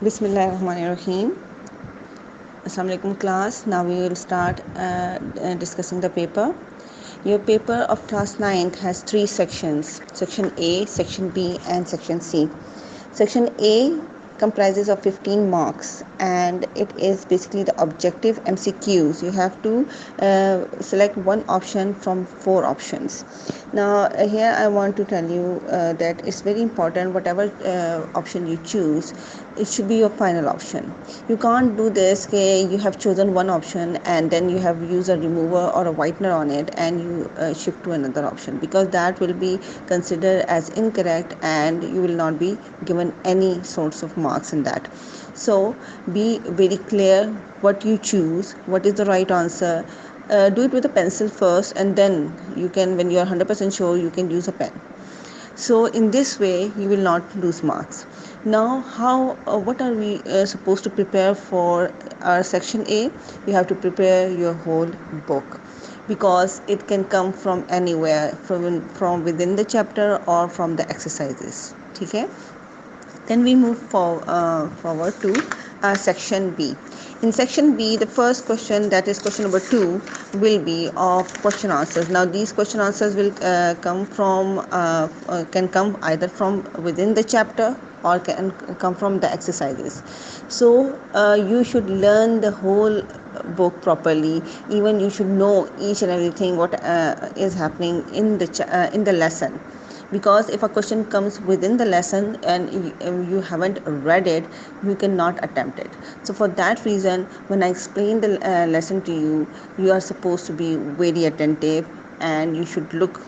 Bismillahirrahmanirrahim. Assalamu alaikum class. Now we will start discussing the paper. Your paper of class 9th has 3 sections: section A, section B, and section C. Section A comprises of 15 marks, and it is basically the objective MCQs. You have to select one option from 4 options. Now here I want to tell you that it's very important, whatever option you choose, it should be your final option. You can't do this, okay, you have chosen one option and then you have used a remover or a whitener on it and you shift to another option, because that will be considered as incorrect and you will not be given any sorts of marks in that. So be very clear what you choose, what is the right answer. Do it with a pencil first, and then you can, when you are 100% sure, you can use a pen. So in this way you will not lose marks. Now how what are we supposed to prepare for our section A? You have to prepare your whole book, because it can come from anywhere, from within the chapter or from the exercises. Okay. Then we move forward to section B. In section B, the first question, that is question number 2, will be of question answers. Now these question answers will can come either from within the chapter or can come from the exercises. So you should learn the whole book properly. Even you should know each and everything what is happening in the lesson, because if a question comes within the lesson and you haven't read it, you cannot attempt it. So for that reason, when I explain the lesson to you, you are supposed to be very attentive and you should look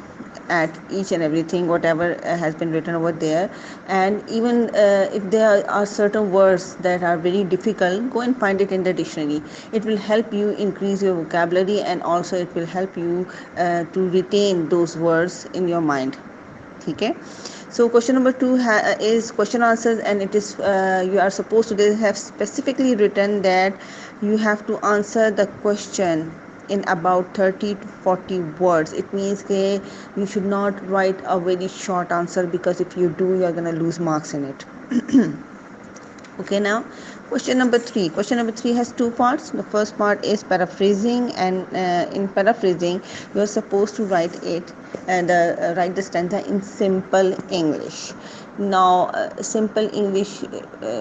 at each and everything whatever has been written over there. And even if there are certain words that are very difficult, go and find it in the dictionary. It will help you increase your vocabulary, and also it will help you to retain those words in your mind. Okay. So question number 2 is question answers, and it is you are supposed to, they have specifically written that you have to answer the question in about 30 to 40 words. It means that you should not write a very short answer, because if you do, you are going to lose marks in it. Okay. Now question number 3. Question number 3 has 2 parts. The first part is paraphrasing, and in paraphrasing you are supposed to write it and write the stanza in simple English. Now simple English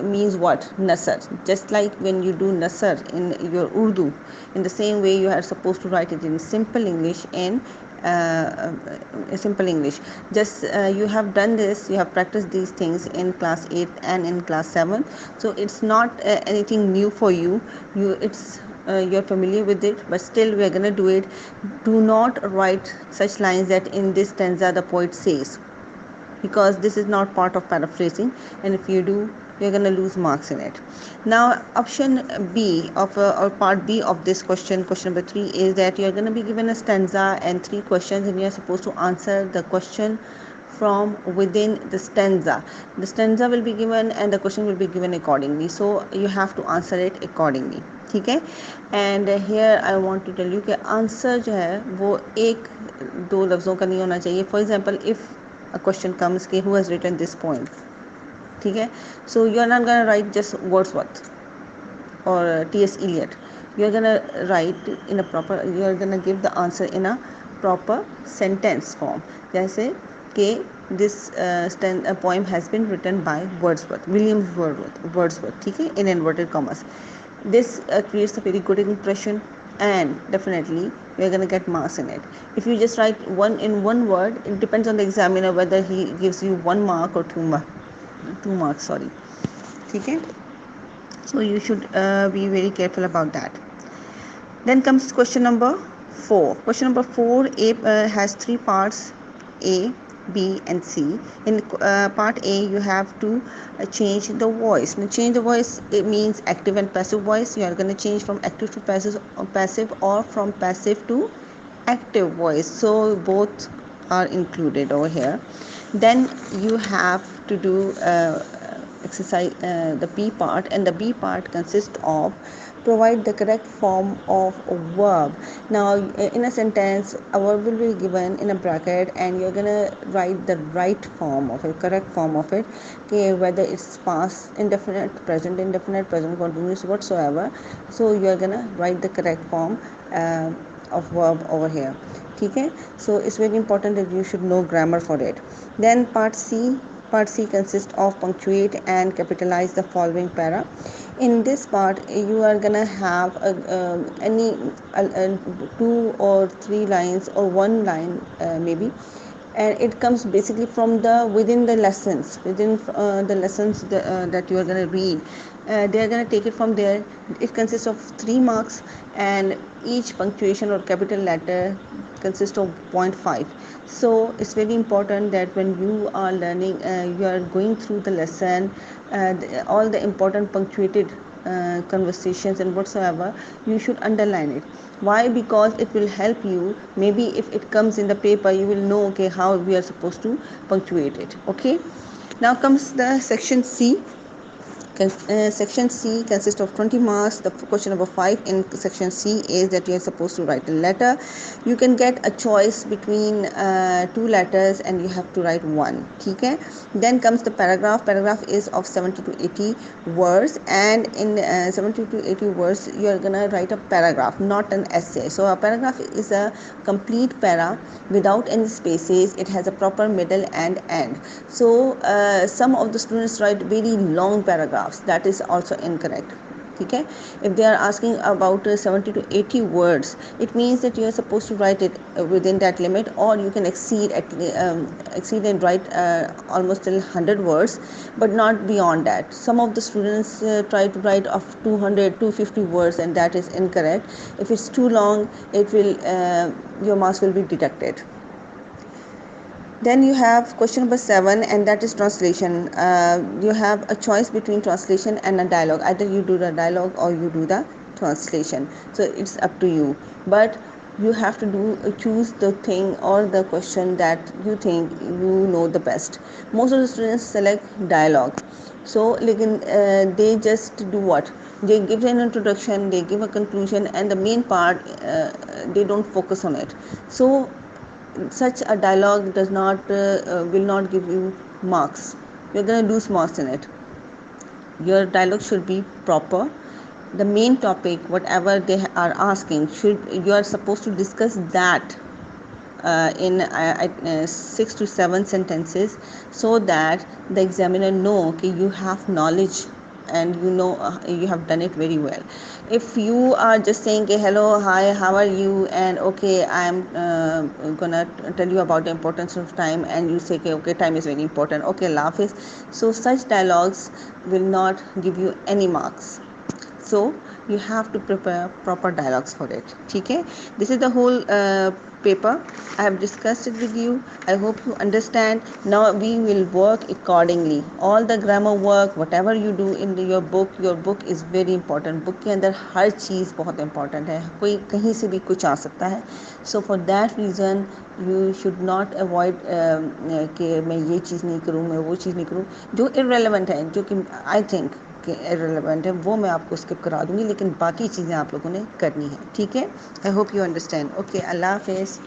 means what? Nasr. Just like when you do nasr in your Urdu, in the same way you are supposed to write it in simple English, in simple English. Just you have done this, you have practiced these things in class 8 and in class 7, so it's not anything new for you. You're familiar with it, but still we are going to do it. Do not write such lines that in this stanza the poet says, because this is not part of paraphrasing, and if you do, you're going to lose marks in it. Now option B of or part B of this question, question number 3, is that you're going to be given a stanza and 3 questions, and you're supposed to answer the question from within the stanza. The stanza will be given and the question will be given accordingly, so you have to answer it accordingly. ठीक है. And here I want to tell you कि answer जो है वो एक दो लफ्ज़ों का नहीं होना चाहिए. For example, if a question comes, okay, who has written this poem, ठीक है, so you are not going to write just Wordsworth or T.S. Eliot. You are going to write in a proper, you are going to give the answer in a proper sentence form. जैसे कि this poem has been written by Wordsworth, William Wordsworth, ठीक है, in inverted commas. This creates a very good impression, and definitely you are going to get marks in it. If you just write one word, it depends on the examiner whether he gives you 1 mark or 2 marks, sorry. Okay. So you should be very careful about that. Then comes question number 4. Question number 4 has 3 parts: A, B and C. In part A, you have to change the voice. Now change the voice, it means active and passive voice. You are going to change from active to passive, or from passive to active voice. So both are included over here. Then you have to do exercise the B part, and the B part consists of provide the correct form of a verb. Now, in a sentence, a verb will be given in a bracket, and you're gonna write the right form of it, correct form of it. Okay, whether it's past indefinite, present continuous, whatsoever. So you're gonna write the correct form of verb over here. Okay, so it's very important that you should know grammar for it. Then part C consists of punctuate and capitalize the following para. In this part, you are gonna have any two or three lines or one line, maybe, and it comes basically from the within the lessons, that you are going to read. They are going to take it from there. It consists of 3 marks, and each punctuation or capital letter consists of point 0.5. So it's very important that when you are learning, you are going through the lesson, all the important punctuated conversations and whatsoever, you should underline it. Why? Because it will help you. Maybe if it comes in the paper, you will know, okay, how we are supposed to punctuate it. Okay, now comes the section C. Section C consists of 20 marks. The question number 5 in section C is that you are supposed to write a letter. You can get a choice between two letters, and you have to write one. Okay. Then comes the paragraph. Paragraph is of 70 to 80 words, and in 70 to 80 words, you are gonna write a paragraph, not an essay. So a paragraph is a complete para without any spaces. It has a proper middle and end. So some of the students write very long paragraphs. That is also incorrect. Okay, if they are asking about 70 to 80 words, it means that you are supposed to write it within that limit, or you can exceed and write almost till 100 words, but not beyond that. Some of the students try to write of 200 250 words, and that is incorrect. If it's too long, it will your marks will be deducted. Then you have question number 7, and that is translation. You have a choice between translation and a dialogue. Either you do the dialogue or you do the translation. So it's up to you. But you have to choose the thing or the question that you think you know the best. Most of the students select dialogue. So they just do what? They give an introduction, they give a conclusion, and the main part, they don't focus on it. So such a dialogue does not will not give you marks. You're going to lose marks in it. Your dialogue should be proper. The main topic, whatever they are asking, should you are supposed to discuss that in 6 to 7 sentences, so that the examiner know, okay, you have knowledge, and you know you have done it very well. If you are just saying, okay, hello, hi, how are you, and okay, I am gonna tell you about the importance of time, and you say, okay, time is very important, okay, laugh is, so such dialogues will not give you any marks. So you have to prepare proper dialogues for it. Okay, this is the whole paper. I have discussed it with you. I hope you understand. Now we will work accordingly. All the grammar work, whatever you do in your book is very important. book के अंदर हर चीज़ बहुत important है. कोई कहीं से भी कुछ आ सकता है. So for that reason you should not avoid कि मैं ये चीज़ नहीं करूँ, मैं वो चीज़ नहीं करूँ. जो irrelevant है, जो कि I think कि इरेलीवेंट है, वो मैं आपको स्किप करा दूंगी, लेकिन बाकी चीज़ें आप लोगों ने करनी है. ठीक है, I hope you understand. Okay, अल्लाह हाफिज़.